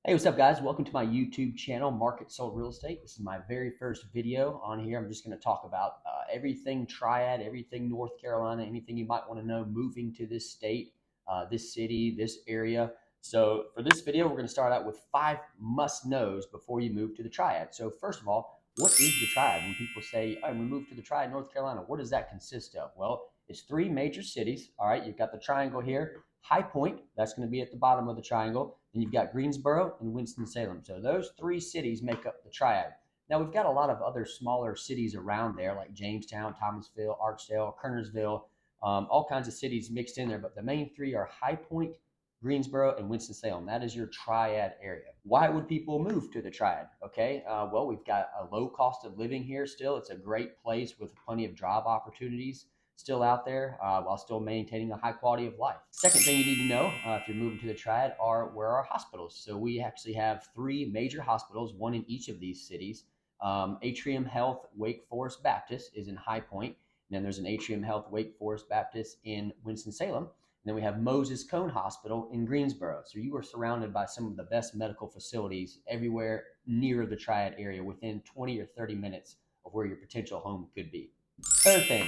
Hey, what's up, guys? Welcome to my YouTube channel, Market Sold Real Estate. This is my very first video on here. I'm just going to talk about everything Triad, everything North Carolina, anything you might want to know moving to this state, this city, this area. So for this video, we're going to start out with 5 must-knows before you move to the Triad. So first of all, what is the Triad? When people say, oh, we moved to the Triad, North Carolina, what does that consist of? Well, it's 3 major cities. All right, you've got the triangle here. High Point, that's going to be at the bottom of the triangle. Then you've got Greensboro and Winston-Salem. So those 3 cities make up the Triad. Now, we've got a lot of other smaller cities around there, like Jamestown, Thomasville, Archdale, Kernersville, all kinds of cities mixed in there. But the main 3 are High Point, Greensboro, and Winston-Salem. That is your Triad area. Why would people move to the Triad? Okay, well, we've got a low cost of living here still. It's a great place with plenty of job opportunities still out there while still maintaining a high quality of life. Second thing you need to know if you're moving to the Triad are where our hospitals. So we actually have 3 major hospitals, one in each of these cities. Atrium Health Wake Forest Baptist is in High Point. And then there's an Atrium Health Wake Forest Baptist in Winston-Salem. And then we have Moses Cone Hospital in Greensboro. So you are surrounded by some of the best medical facilities everywhere near the Triad area within 20 or 30 minutes of where your potential home could be. Third thing,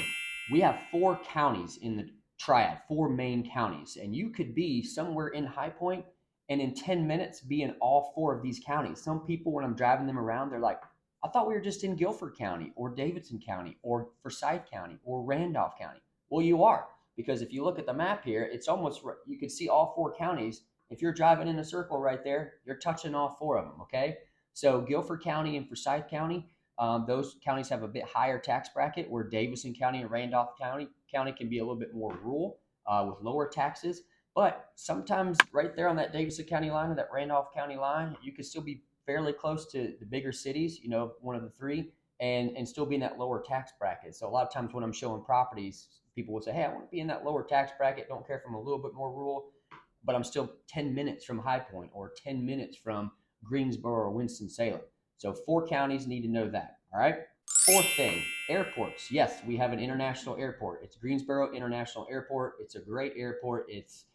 we have 4 counties in the Triad, 4 main counties, and you could be somewhere in High Point and in 10 minutes be in all 4 of these counties. Some people, when I'm driving them around, they're like, I thought we were just in Guilford County or Davidson County or Forsyth County or Randolph County. Well, you are, because if you look at the map here, it's almost, you can see all 4 counties. If you're driving in a circle right there, you're touching all 4 of them, okay? So Guilford County and Forsyth County, those counties have a bit higher tax bracket, where Davidson County and Randolph County can be a little bit more rural with lower taxes. But sometimes right there on that Davidson County line or that Randolph County line, you could still be fairly close to the bigger cities, you know, one of the 3, and still be in that lower tax bracket. So a lot of times when I'm showing properties, people will say, hey, I want to be in that lower tax bracket, don't care if I'm a little bit more rural, but I'm still 10 minutes from High Point or 10 minutes from Greensboro or Winston-Salem. So 4 counties need to know that, all right? Fourth thing, airports. Yes, we have an international airport. It's Greensboro International Airport. It's a great airport. It's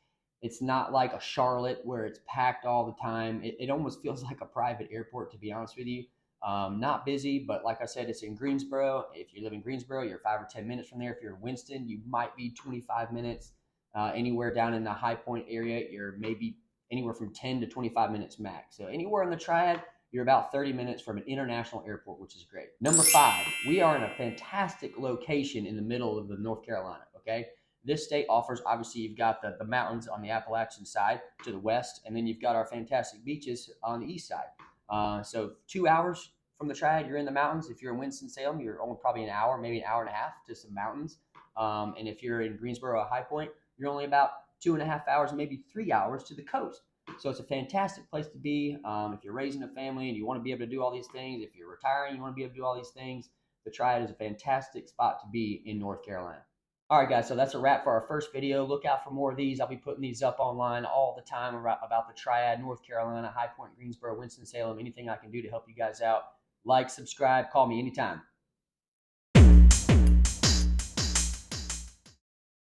not like a Charlotte where it's packed all the time. It almost feels like a private airport, to be honest with you. Not busy, but like I said, it's in Greensboro. If you live in Greensboro, you're 5 or 10 minutes from there. If you're in Winston, you might be 25 minutes. Anywhere down in the High Point area, you're maybe anywhere from 10 to 25 minutes max. So anywhere in the Triad, you're about 30 minutes from an international airport, which is great. Number 5, we are in a fantastic location in the middle of the North Carolina, okay? This state offers, obviously, you've got the mountains on the Appalachian side to the west, and then you've got our fantastic beaches on the east side. So 2 hours from the Triad, you're in the mountains. If you're in Winston-Salem, you're only probably an hour, maybe an hour and a half to some mountains. And if you're in Greensboro or High Point, you're only about 2.5 hours, maybe 3 hours to the coast. So it's a fantastic place to be. If you're raising a family and you want to be able to do all these things, if you're retiring, you want to be able to do all these things, the Triad is a fantastic spot to be in North Carolina. All right, guys, so that's a wrap for our first video. Look out for more of these. I'll be putting these up online all the time about the Triad, North Carolina, High Point, Greensboro, Winston-Salem, anything I can do to help you guys out. Like, subscribe, call me anytime.